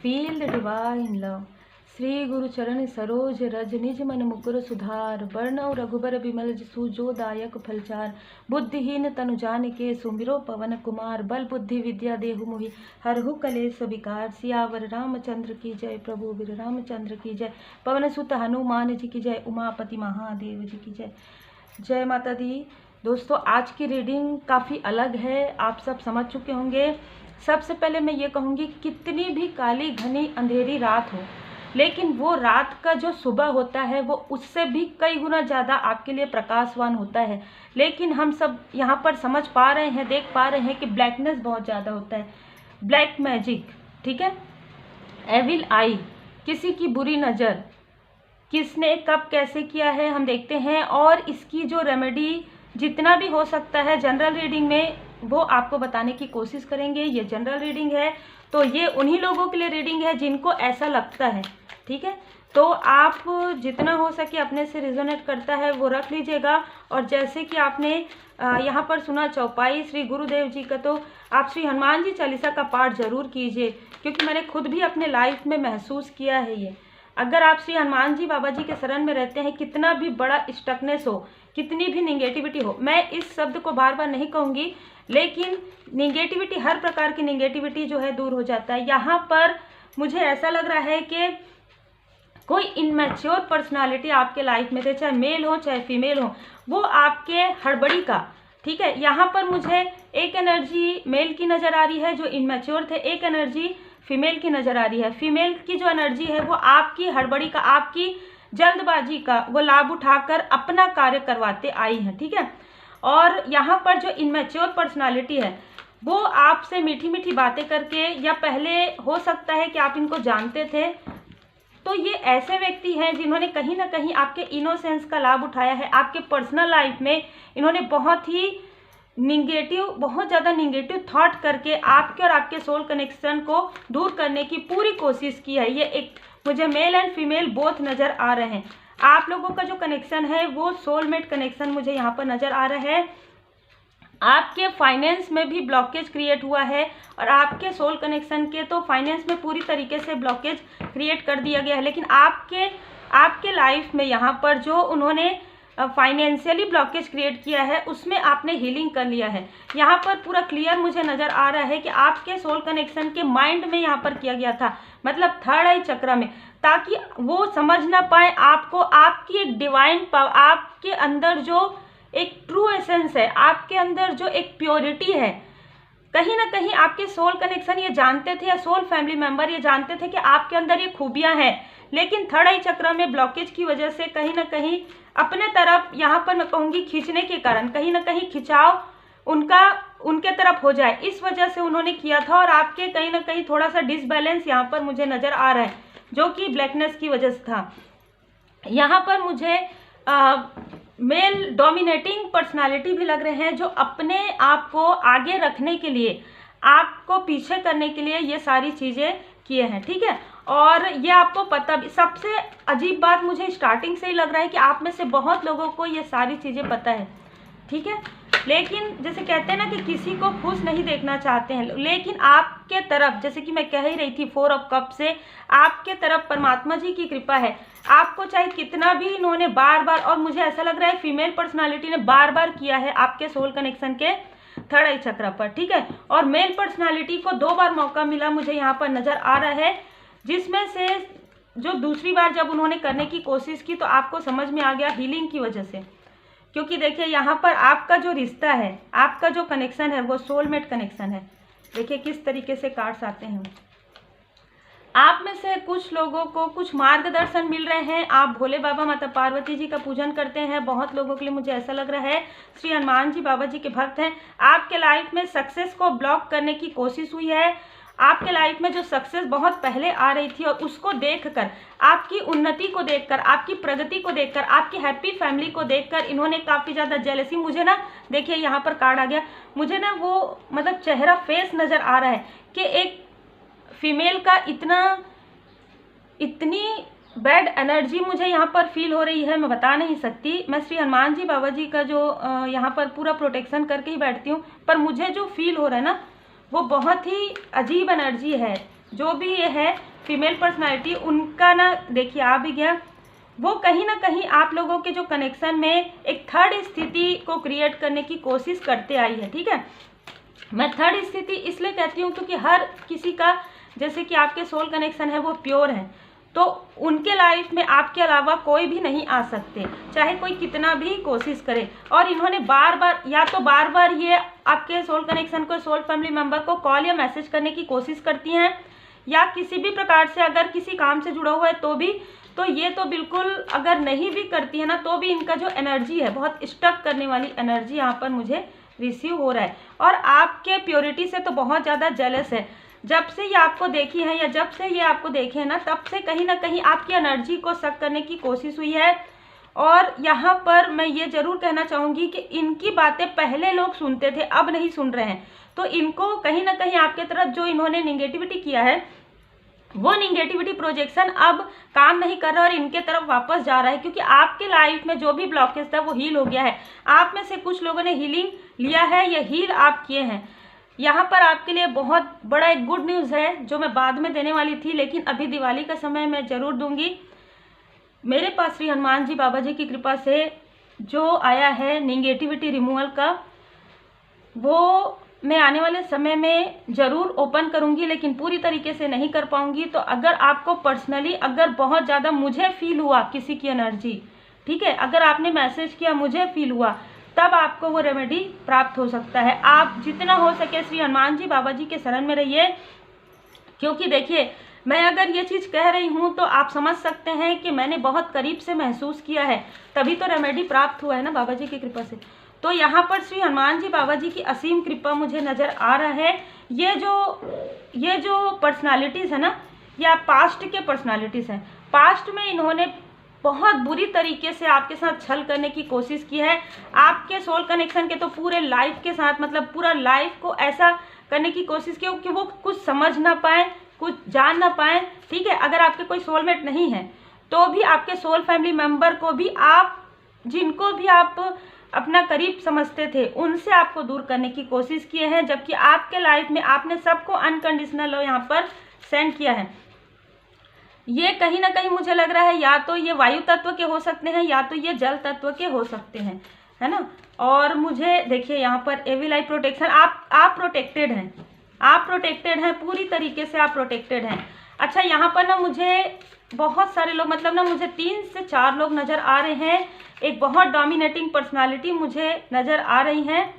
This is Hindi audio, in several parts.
Feel the divine love. Shri गुरु चरण सरोज रज निज मन मुकुर सुधार। वर्णव रघुबर बिमल जसु जो दायक फलचार। बुद्धिहीन तनु जानिके सुमिरो पवन कुमार। बल बुद्धि विद्या देहु मोहि हरहु कलेश विकार। सियावर रामचंद्र की जय, प्रभु वीर रामचंद्र की जय। पवन सुत हनुमान जी की जय, उमापति महादेव जी की जय। जय माता दी। दोस्तों, आज की रीडिंग काफ़ी अलग है, आप सब समझ चुके होंगे। सबसे पहले मैं ये कहूँगी, कितनी भी काली घनी अंधेरी रात हो, लेकिन वो रात का जो सुबह होता है वो उससे भी कई गुना ज़्यादा आपके लिए प्रकाशवान होता है। लेकिन हम सब यहाँ पर समझ पा रहे हैं, देख पा रहे हैं कि ब्लैकनेस बहुत ज़्यादा होता है। ब्लैक मैजिक, ठीक है, एविल आई, किसी की बुरी नज़र, किसने कब कैसे किया है हम देखते हैं। और इसकी जो रेमेडी जितना भी हो सकता है जनरल रीडिंग में वो आपको बताने की कोशिश करेंगे। ये जनरल रीडिंग है तो ये उन्हीं लोगों के लिए रीडिंग है जिनको ऐसा लगता है, ठीक है। तो आप जितना हो सके अपने से रिजोनेट करता है वो रख लीजिएगा। और जैसे कि आपने यहाँ पर सुना चौपाई श्री गुरुदेव जी का, तो आप श्री हनुमान जी चालीसा का पाठ जरूर कीजिए, क्योंकि मैंने खुद भी अपने लाइफ में महसूस किया है ये। अगर आप श्री हनुमान जी बाबा जी के शरण में रहते हैं, कितना भी बड़ा स्टकनेस हो, कितनी भी निगेटिविटी हो, मैं इस शब्द को बार बार नहीं कहूँगी, लेकिन निगेटिविटी, हर प्रकार की निगेटिविटी जो है दूर हो जाता है। यहाँ पर मुझे ऐसा लग रहा है कि कोई इनमैच्योर पर्सनालिटी आपके लाइफ में थे, चाहे मेल हो चाहे फीमेल हो, वो आपके हड़बड़ी का, ठीक है। यहाँ पर मुझे एक एनर्जी मेल की नज़र आ रही है जो इनमैच्योर थे, एक एनर्जी फीमेल की नज़र आ रही है। फीमेल की जो एनर्जी है वो आपकी हड़बड़ी का, आपकी जल्दबाजी का वो लाभ उठाकर अपना कार्य करवाते आई हैं, ठीक है। और यहाँ पर जो इनमैच्योर पर्सनालिटी है वो आपसे मीठी मीठी बातें करके, या पहले हो सकता है कि आप इनको जानते थे, तो ये ऐसे व्यक्ति हैं जिन्होंने कहीं ना कहीं आपके इनोसेंस का लाभ उठाया है। आपके पर्सनल लाइफ में इन्होंने बहुत ज़्यादा निगेटिव थॉट करके आपके और आपके सोल कनेक्शन को दूर करने की पूरी कोशिश की है। ये एक मुझे मेल एंड फीमेल बोथ नज़र आ रहे हैं। आप लोगों का जो कनेक्शन है वो सोलमेट कनेक्शन मुझे यहाँ पर नज़र आ रहा है। आपके फाइनेंस में भी ब्लॉकेज क्रिएट हुआ है, और आपके सोल कनेक्शन के तो फाइनेंस में पूरी तरीके से ब्लॉकेज क्रिएट कर दिया गया है। लेकिन आपके लाइफ में यहाँ पर जो उन्होंने फाइनेंशियली ब्लॉकेज क्रिएट किया है उसमें आपने हीलिंग कर लिया है। यहाँ पर पूरा क्लियर मुझे नज़र आ रहा है कि आपके सोल कनेक्शन के माइंड में यहाँ पर किया गया था, मतलब थर्ड आई चक्र में, ताकि वो समझ ना पाए आपको, आपकी एक डिवाइन पावर, आपके अंदर जो एक ट्रू एसेंस है, आपके अंदर जो एक प्योरिटी है, कहीं ना कहीं आपके सोल कनेक्शन ये जानते थे, या सोल फैमिली मेंबर ये जानते थे कि आपके अंदर ये खूबियां हैं। लेकिन थर्ड आई चक्र में ब्लॉकेज की वजह से कहीं ना कहीं अपने तरफ, यहाँ पर मैं कहूँगी खींचने के कारण, कहीं ना कहीं खिंचाव उनके तरफ हो जाए, इस वजह से उन्होंने किया था। और आपके कहीं ना कहीं थोड़ा सा डिसबैलेंस यहाँ पर मुझे नज़र आ रहा है, जो कि ब्लैकनेस की वजह से था। यहाँ पर मुझे मेल डोमिनेटिंग पर्सनालिटी भी लग रहे हैं, जो अपने आप को आगे रखने के लिए, आपको पीछे करने के लिए ये सारी चीज़ें किए हैं, ठीक है। और ये आपको पता भी, सबसे अजीब बात मुझे स्टार्टिंग से ही लग रहा है कि आप में से बहुत लोगों को ये सारी चीज़ें पता है, ठीक है। लेकिन जैसे कहते हैं ना कि किसी को खुश नहीं देखना चाहते हैं, लेकिन आपके तरफ, जैसे कि मैं कह ही रही थी, 4 ऑफ कप से आपके तरफ परमात्मा जी की कृपा है। आपको चाहे कितना भी इन्होंने बार बार, और मुझे ऐसा लग रहा है फीमेल पर्सनालिटी ने बार बार किया है आपके सोल कनेक्शन के थर्ड आई चक्र पर, ठीक है। और मेल पर्सनालिटी को 2 बार मौका मिला मुझे यहाँ पर नज़र आ रहा है, जिसमें से जो दूसरी बार जब उन्होंने करने की कोशिश की तो आपको समझ में आ गया हीलिंग की वजह से। क्योंकि देखिए यहाँ पर आपका जो रिश्ता है, आपका जो कनेक्शन है वो सोलमेट कनेक्शन है। देखिए किस तरीके से कार्ड्स आते हैं। आप में से कुछ लोगों को कुछ मार्गदर्शन मिल रहे हैं। आप भोले बाबा माता पार्वती जी का पूजन करते हैं। बहुत लोगों के लिए मुझे ऐसा लग रहा है श्री हनुमान जी बाबा जी के भक्त हैं। आपके लाइफ में सक्सेस को ब्लॉक करने की कोशिश हुई है। आपके लाइफ में जो सक्सेस बहुत पहले आ रही थी, और उसको देखकर, आपकी उन्नति को देखकर, आपकी प्रगति को देखकर, आपकी हैप्पी फैमिली को देखकर इन्होंने काफ़ी ज़्यादा जेलसी, मुझे ना देखिए यहाँ पर कार्ड आ गया, मुझे ना वो मतलब चेहरा फेस नज़र आ रहा है कि एक फीमेल का इतनी बैड एनर्जी मुझे यहाँ पर फील हो रही है, मैं बता नहीं सकती। मैं श्री हनुमान जी बाबा जी का जो यहाँ पर पूरा प्रोटेक्शन करके ही बैठती हूँ, पर मुझे जो फील हो रहा है ना वो बहुत ही अजीब एनर्जी है। जो भी ये है फीमेल पर्सनालिटी, उनका ना देखिए आ भी गया, वो कहीं ना कहीं आप लोगों के जो कनेक्शन में एक थर्ड स्थिति को क्रिएट करने की कोशिश करते आई है। ठीक है, मैं थर्ड स्थिति इसलिए कहती हूँ क्योंकि हर किसी का, जैसे कि आपके सोल कनेक्शन है वो प्योर है, तो उनके लाइफ में आपके अलावा कोई भी नहीं आ सकते, चाहे कोई कितना भी कोशिश करे। और इन्होंने बार बार, या तो बार बार ये आपके सोल कनेक्शन को, सोल फैमिली मेंबर को कॉल या मैसेज करने की कोशिश करती हैं, या किसी भी प्रकार से अगर किसी काम से जुड़ा हुआ है तो भी, तो ये तो बिल्कुल अगर नहीं भी करती है ना, तो भी इनका जो एनर्जी है, बहुत स्टक करने वाली एनर्जी यहाँ पर मुझे रिसीव हो रहा है। और आपके प्योरिटी से तो बहुत ज़्यादा जेलस है। जब से ये आपको देखी है, या जब से ये आपको देखे हैं ना, तब से कहीं ना कहीं आपकी एनर्जी को सक करने की कोशिश हुई है। और यहाँ पर मैं ये ज़रूर कहना चाहूँगी कि इनकी बातें पहले लोग सुनते थे, अब नहीं सुन रहे हैं। तो इनको कहीं ना कहीं आपके तरफ जो इन्होंने निगेटिविटी किया है, वो निगेटिविटी प्रोजेक्शन अब काम नहीं कर रहा और इनके तरफ वापस जा रहा है, क्योंकि आपके लाइफ में जो भी ब्लॉकेज था वो हील हो गया है। आप में से कुछ लोगों ने हीलिंग लिया है, या हील आप किए हैं। यहाँ पर आपके लिए बहुत बड़ा एक गुड न्यूज़ है जो मैं बाद में देने वाली थी, लेकिन अभी दिवाली का समय मैं ज़रूर दूंगी। मेरे पास श्री हनुमान जी बाबा जी की कृपा से जो आया है निगेटिविटी रिमूवल का, वो मैं आने वाले समय में ज़रूर ओपन करूंगी, लेकिन पूरी तरीके से नहीं कर पाऊंगी। तो अगर आपको पर्सनली अगर बहुत ज़्यादा मुझे फील हुआ किसी की एनर्जी, ठीक है, अगर आपने मैसेज किया मुझे फील हुआ, तब आपको वो रेमेडी प्राप्त हो सकता है। आप जितना हो सके श्री हनुमान जी बाबा जी के शरण में रहिए, क्योंकि देखिए मैं अगर ये चीज़ कह रही हूँ तो आप समझ सकते हैं कि मैंने बहुत करीब से महसूस किया है, तभी तो रेमेडी प्राप्त हुआ है ना बाबा जी की कृपा से। तो यहाँ पर श्री हनुमान जी बाबा जी की असीम कृपा मुझे नज़र आ रहा है। ये जो पर्सनालिटीज़ है ना, या पास्ट के पर्सनालिटीज़ हैं, पास्ट में इन्होंने बहुत बुरी तरीके से आपके साथ छल करने की कोशिश की है। आपके सोल कनेक्शन के तो पूरे लाइफ के साथ, मतलब पूरा लाइफ को ऐसा करने की कोशिश की कि वो कुछ समझ ना पाए, कुछ जान ना पाए। ठीक है, अगर आपके कोई सोलमेट नहीं है तो भी आपके सोल फैमिली मेंबर को भी, आप जिनको भी आप अपना करीब समझते थे, उनसे आपको दूर करने की कोशिश किए हैं, जबकि आपके लाइफ में आपने सबको अनकंडीशनल यहाँ पर सेंड किया है। ये कहीं ना कहीं मुझे लग रहा है या तो ये वायु तत्व के हो सकते हैं, या तो ये जल तत्व के हो सकते हैं, है ना। और मुझे देखिए यहाँ पर एविल आई प्रोटेक्शन, आप प्रोटेक्टेड हैं, आप प्रोटेक्टेड हैं, पूरी तरीके से आप प्रोटेक्टेड हैं। अच्छा, यहाँ पर ना मुझे बहुत सारे लोग, मतलब ना मुझे 3 से 4 लोग नज़र आ रहे हैं। एक बहुत डोमिनेटिंग पर्सनालिटी मुझे नज़र आ रही हैं।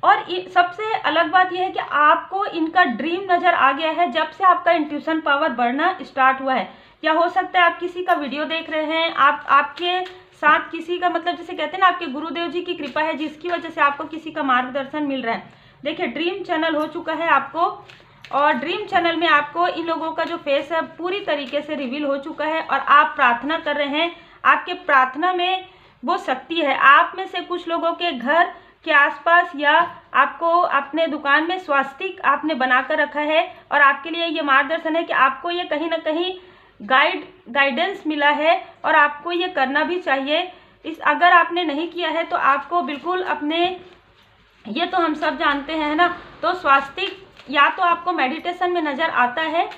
और सबसे अलग बात यह है कि आपको इनका ड्रीम नज़र आ गया है जब से आपका इंट्यूशन पावर बढ़ना स्टार्ट हुआ है। या हो सकता है आप किसी का वीडियो देख रहे हैं, आपके साथ किसी का, मतलब जैसे कहते हैं ना, आपके गुरुदेव जी की कृपा है जिसकी वजह से आपको किसी का मार्गदर्शन मिल रहा है। देखिए ड्रीम चैनल हो चुका है आपको, और ड्रीम चैनल में आपको इन लोगों का जो फेस है पूरी तरीके से रिवील हो चुका है। और आप प्रार्थना कर रहे हैं, आपके प्रार्थना में वो शक्ति है। आप में से कुछ लोगों के घर के आसपास या आपको अपने दुकान में स्वास्तिक आपने बना कर रखा है, और आपके लिए ये मार्गदर्शन है कि आपको ये कहीं ना कहीं गाइडेंस मिला है, और आपको ये करना भी चाहिए। अगर आपने नहीं किया है तो आपको बिल्कुल अपने, ये तो हम सब जानते हैं ना, तो स्वास्तिक या तो आपको मेडिटेशन में नज़र आता है,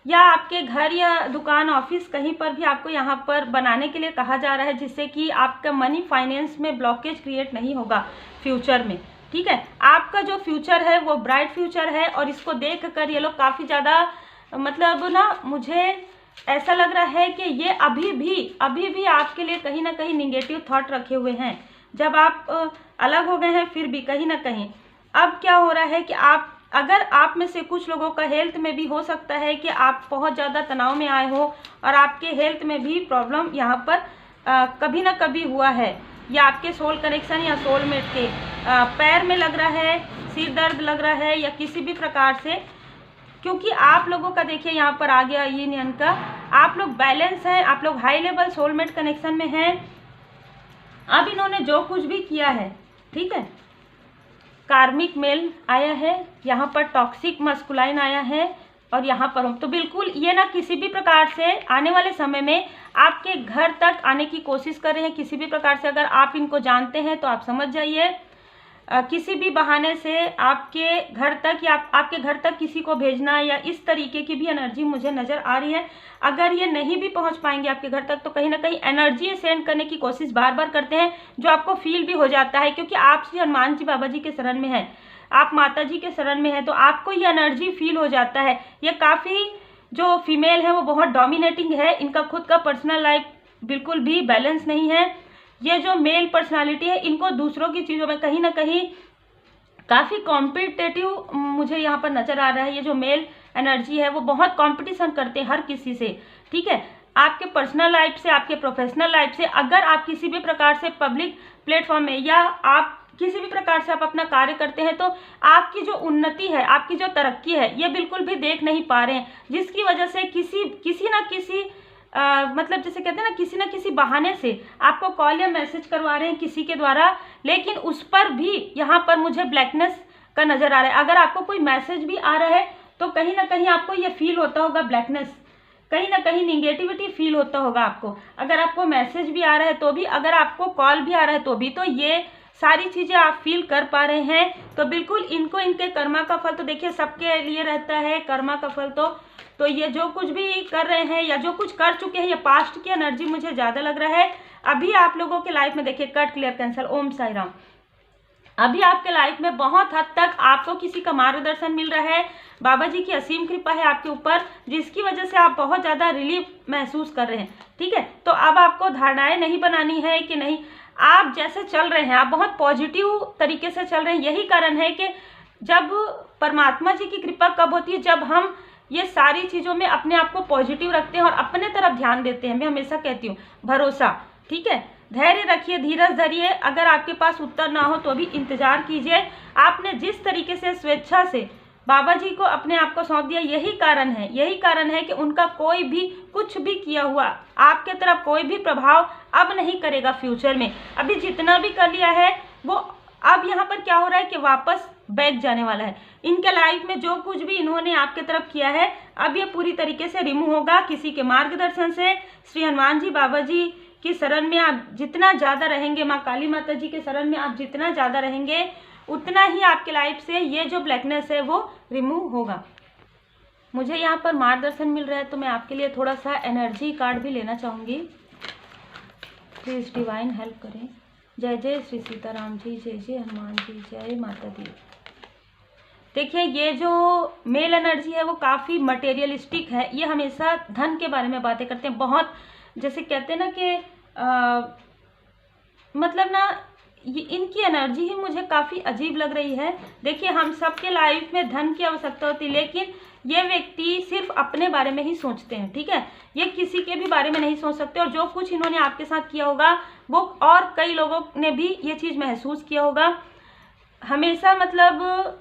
या आपके घर या दुकान ऑफिस कहीं पर भी आपको यहाँ पर बनाने के लिए कहा जा रहा है, जिससे कि आपका मनी फाइनेंस में ब्लॉकेज क्रिएट नहीं होगा फ्यूचर में। ठीक है, आपका जो फ्यूचर है वो ब्राइट फ्यूचर है। और इसको देख कर ये लोग काफ़ी ज़्यादा, मतलब ना मुझे ऐसा लग रहा है कि ये अभी भी आपके लिए कहीं ना कहीं निगेटिव थॉट रखे हुए हैं। जब आप अलग हो गए हैं फिर भी कहीं ना कहीं अब क्या हो रहा है कि अगर आप में से कुछ लोगों का हेल्थ में भी हो सकता है कि आप बहुत ज़्यादा तनाव में आए हो, और आपके हेल्थ में भी प्रॉब्लम यहाँ पर कभी ना कभी हुआ है, या आपके सोल कनेक्शन या सोलमेट के पैर में लग रहा है, सिर दर्द लग रहा है, या किसी भी प्रकार से। क्योंकि आप लोगों का देखिए यहाँ पर आ गया ये नियन का, आप लोग बैलेंस हैं, आप लोग हाई लेवल सोलमेट कनेक्शन में हैं। अब इन्होंने जो कुछ भी किया है, ठीक है, कार्मिक मेल आया है, यहाँ पर टॉक्सिक मस्कुलाइन आया है, और यहाँ पर तो बिल्कुल ये ना किसी भी प्रकार से आने वाले समय में आपके घर तक आने की कोशिश कर रहे हैं। किसी भी प्रकार से अगर आप इनको जानते हैं तो आप समझ जाइए। किसी भी बहाने से आपके घर तक या आपके घर तक किसी को भेजना या इस तरीके की भी एनर्जी मुझे नज़र आ रही है। अगर ये नहीं भी पहुंच पाएंगे आपके घर तक तो कहीं ना कहीं एनर्जी सेंड करने की कोशिश बार बार करते हैं, जो आपको फील भी हो जाता है, क्योंकि आप श्री हनुमान जी बाबा जी के शरण में हैं, आप माता जी के शरण में हैं, तो आपको ये एनर्जी फील हो जाता है। ये काफ़ी जो फीमेल है वो बहुत डोमिनेटिंग है, इनका खुद का पर्सनल लाइफ बिल्कुल भी बैलेंस नहीं है। ये जो मेल पर्सनालिटी है इनको दूसरों की चीज़ों में कहीं ना कहीं काफ़ी कॉम्पिटिटिव मुझे यहाँ पर नज़र आ रहा है। ये जो मेल एनर्जी है वो बहुत कंपटीशन करते हैं हर किसी से, ठीक है, आपके पर्सनल लाइफ से, आपके प्रोफेशनल लाइफ से। अगर आप किसी भी प्रकार से पब्लिक प्लेटफॉर्म में या आप किसी भी प्रकार से आप अपना कार्य करते हैं तो आपकी जो उन्नति है, आपकी जो तरक्की है, ये बिल्कुल भी देख नहीं पा रहे हैं, जिसकी वजह से किसी ना किसी मतलब जैसे कहते हैं ना, किसी न किसी बहाने से आपको कॉल या मैसेज करवा रहे हैं किसी के द्वारा, लेकिन उस पर भी यहाँ पर मुझे ब्लैकनेस का नज़र आ रहा है। अगर आपको कोई मैसेज भी आ रहा है तो कहीं ना कहीं आपको ये फील होता होगा ब्लैकनेस, कहीं ना कहीं निगेटिविटी फील होता होगा आपको। अगर आपको मैसेज भी आ रहा है तो भी, अगर आपको कॉल भी आ रहा है तो भी, तो ये सारी चीज़ें आप फील कर पा रहे हैं। तो बिल्कुल इनको इनके कर्मा का फल तो देखिए सबके लिए रहता है, कर्मा का फल तो ये जो कुछ भी कर रहे हैं या जो कुछ कर चुके हैं, ये पास्ट की एनर्जी मुझे ज़्यादा लग रहा है। अभी आप लोगों के लाइफ में देखिए कट क्लियर कैंसल, ओम साई राम, अभी आपके लाइफ में बहुत हद तक आपको किसी का मार्गदर्शन मिल रहा है, बाबा जी की असीम कृपा है आपके ऊपर, जिसकी वजह से आप बहुत ज़्यादा रिलीफ महसूस कर रहे हैं, ठीक है। तो अब आपको धारणाएं नहीं बनानी है कि नहीं, आप जैसे चल रहे हैं, आप बहुत पॉजिटिव तरीके से चल रहे हैं। यही कारण है कि जब परमात्मा जी की कृपा कब होती है, जब हम ये सारी चीज़ों में अपने आप को पॉजिटिव रखते हैं और अपने तरफ ध्यान देते हैं। मैं हमेशा कहती हूँ भरोसा, ठीक है, धैर्य रखिए, धीरज धरिए। अगर आपके पास उत्तर ना हो तो भी इंतजार कीजिए। आपने जिस तरीके से स्वेच्छा से बाबा जी को अपने आप को सौंप दिया, यही कारण है कि उनका कोई भी कुछ भी किया हुआ आपके तरफ कोई भी प्रभाव अब नहीं करेगा फ्यूचर में। अभी जितना भी कर लिया है वो अब यहाँ पर क्या हो रहा है कि वापस बैक जाने वाला है। इनके लाइफ में जो कुछ भी इन्होंने आपके तरफ किया है अब ये पूरी तरीके से रिमूव होगा किसी के मार्गदर्शन से। श्री हनुमान जी बाबा जी की शरण में आप जितना ज़्यादा रहेंगे, माँ काली माता जी के शरण में आप जितना ज़्यादा रहेंगे, उतना ही आपके लाइफ से ये जो ब्लैकनेस है वो रिमूव होगा। मुझे यहाँ पर मार्गदर्शन मिल रहा है तो मैं आपके लिए थोड़ा सा एनर्जी कार्ड भी लेना चाहूँगी। प्लीज़ डिवाइन हेल्प करें। जय जय श्री सीताराम जी, जय जय हनुमान जी, जय माता दी। देखिए ये जो मेल एनर्जी है वो काफ़ी मटेरियलिस्टिक है, ये हमेशा धन के बारे में बातें करते हैं, बहुत जैसे कहते हैं ना कि मतलब ना ये इनकी एनर्जी ही मुझे काफ़ी अजीब लग रही है। देखिए हम सबके लाइफ में धन की आवश्यकता होती है, लेकिन ये व्यक्ति सिर्फ अपने बारे में ही सोचते हैं, ठीक है, ये किसी के भी बारे में नहीं सोच सकते। और जो कुछ इन्होंने आपके साथ किया होगा वो और कई लोगों ने भी ये चीज़ महसूस किया होगा। हमेशा मतलब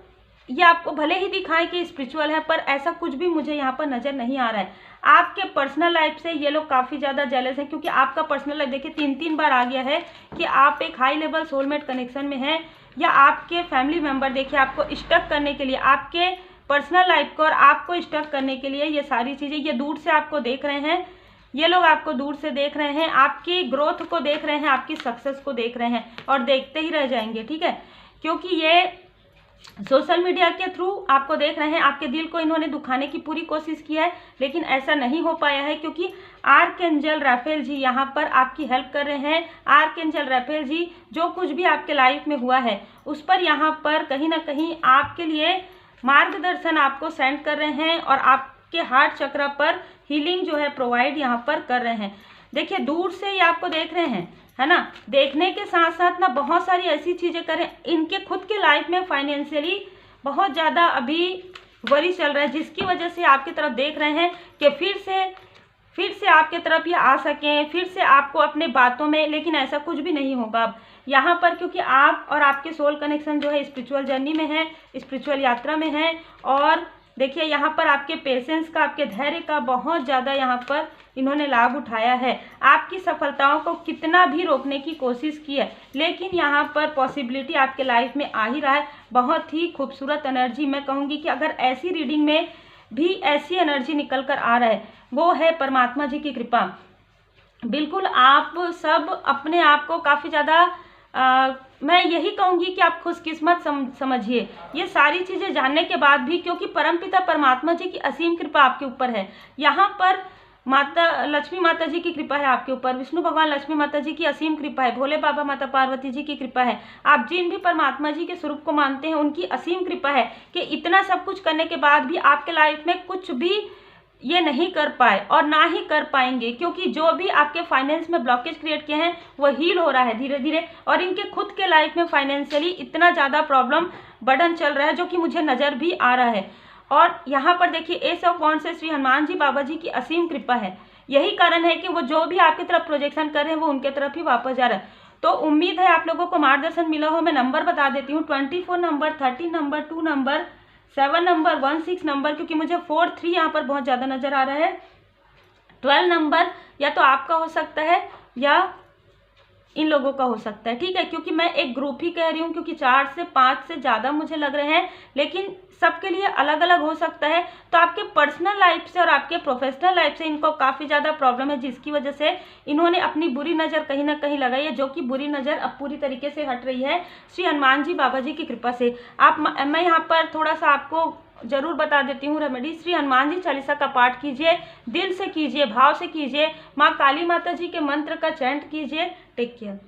ये आपको भले ही दिखाए कि स्पिरिचुअल है, पर ऐसा कुछ भी मुझे यहाँ पर नज़र नहीं आ रहा है। आपके पर्सनल लाइफ से ये लोग काफ़ी ज़्यादा जेलस हैं, क्योंकि आपका पर्सनल लाइफ देखिए 3 बार आ गया है कि आप एक हाई लेवल सोलमेट कनेक्शन में हैं, या आपके फैमिली मेम्बर देखिए आपको स्टक करने के लिए, आपके पर्सनल लाइफ को और आपको स्टक करने के लिए ये सारी चीज़ें, ये दूर से आपको देख रहे हैं, ये लोग आपको दूर से देख रहे हैं, आपकी ग्रोथ को देख रहे हैं, आपकी सक्सेस को देख रहे हैं और देखते ही रह जाएंगे, ठीक है, क्योंकि ये सोशल मीडिया के थ्रू आपको देख रहे हैं। आपके दिल को इन्होंने दुखाने की पूरी कोशिश की है, लेकिन ऐसा नहीं हो पाया है, क्योंकि आर्कएंजल राफेल जी यहाँ पर आपकी हेल्प कर रहे हैं। आर्कएंजल राफेल जी जो कुछ भी आपके लाइफ में हुआ है उस पर यहाँ पर कहीं ना कहीं आपके लिए मार्गदर्शन आपको सेंड कर रहे हैं और आपके हार्ट चक्र पर हीलिंग जो है प्रोवाइड यहाँ पर कर रहे हैं। देखिए दूर से ये आपको देख रहे हैं, है ना, देखने के साथ साथ ना बहुत सारी ऐसी चीज़ें करें। इनके खुद के लाइफ में फाइनेंशियली बहुत ज़्यादा अभी वरी चल रहा है, जिसकी वजह से आपकी तरफ देख रहे हैं कि फिर से आपके तरफ ये आ सकें, फिर से आपको अपने बातों में, लेकिन ऐसा कुछ भी नहीं होगा अब यहाँ पर, क्योंकि आप और आपके सोल कनेक्शन जो है स्पिरिचुअल जर्नी में है, स्पिरिचुअल यात्रा में है। और देखिए यहाँ पर आपके पेशेंस का, आपके धैर्य का बहुत ज़्यादा यहाँ पर इन्होंने लाभ उठाया है। आपकी सफलताओं को कितना भी रोकने की कोशिश की है, लेकिन यहाँ पर पॉसिबिलिटी आपके लाइफ में आ ही रहा है। बहुत ही खूबसूरत एनर्जी, मैं कहूँगी कि अगर ऐसी रीडिंग में भी ऐसी एनर्जी निकल कर आ रहा है वो है परमात्मा जी की कृपा। बिल्कुल आप सब अपने आप को काफ़ी ज़्यादा मैं यही कहूँगी कि आप खुशकिस्मत समझिए ये सारी चीज़ें जानने के बाद भी, क्योंकि परमपिता परमात्मा जी की असीम कृपा आपके ऊपर है। यहाँ पर माता लक्ष्मी माता जी की कृपा है आपके ऊपर, विष्णु भगवान लक्ष्मी माता जी की असीम कृपा है, भोले बाबा माता पार्वती जी की कृपा है, आप जिन भी परमात्मा जी के स्वरूप को मानते हैं उनकी असीम कृपा है कि इतना सब कुछ करने के बाद भी आपके लाइफ में कुछ भी ये नहीं कर पाए और ना ही कर पाएंगे, क्योंकि जो भी आपके फाइनेंस में ब्लॉकेज क्रिएट किए हैं वो हील हो रहा है धीरे धीरे, और इनके खुद के लाइफ में फाइनेंशियली इतना ज़्यादा प्रॉब्लम बर्डन चल रहा है जो कि मुझे नज़र भी आ रहा है। और यहाँ पर देखिए एस ऑफ वांड से श्री हनुमान जी बाबा जी की असीम कृपा है। यही कारण है कि वो जो भी आपकी तरफ प्रोजेक्शन कर रहे हैं वो उनके तरफ ही वापस जा रहा है। तो उम्मीद है आप लोगों को मार्गदर्शन मिला हो। मैं नंबर बता देती हूँ, 24 number, 30 number, 2 number, 7 number, 16 number, क्योंकि मुझे 4, 3 यहाँ पर बहुत ज़्यादा नज़र आ रहा है। 12 नंबर या तो आपका हो सकता है या इन लोगों का हो सकता है, ठीक है, क्योंकि मैं एक ग्रुप ही कह रही हूँ, क्योंकि 4 से 5 से ज़्यादा मुझे लग रहे हैं, लेकिन सबके लिए अलग अलग हो सकता है। तो आपके पर्सनल लाइफ से और आपके प्रोफेशनल लाइफ से इनको काफ़ी ज़्यादा प्रॉब्लम है, जिसकी वजह से इन्होंने अपनी बुरी नज़र कहीं ना कहीं लगाई है, जो कि बुरी नज़र अब पूरी तरीके से हट रही है श्री हनुमान जी बाबा जी की कृपा से। मैं यहाँ पर थोड़ा सा आपको जरूर बता देती हूँ रेमेडी। श्री हनुमान जी चालीसा का पाठ कीजिए, दिल से कीजिए, भाव से कीजिए, माँ काली माता जी के मंत्र का चैंट कीजिए। Take care.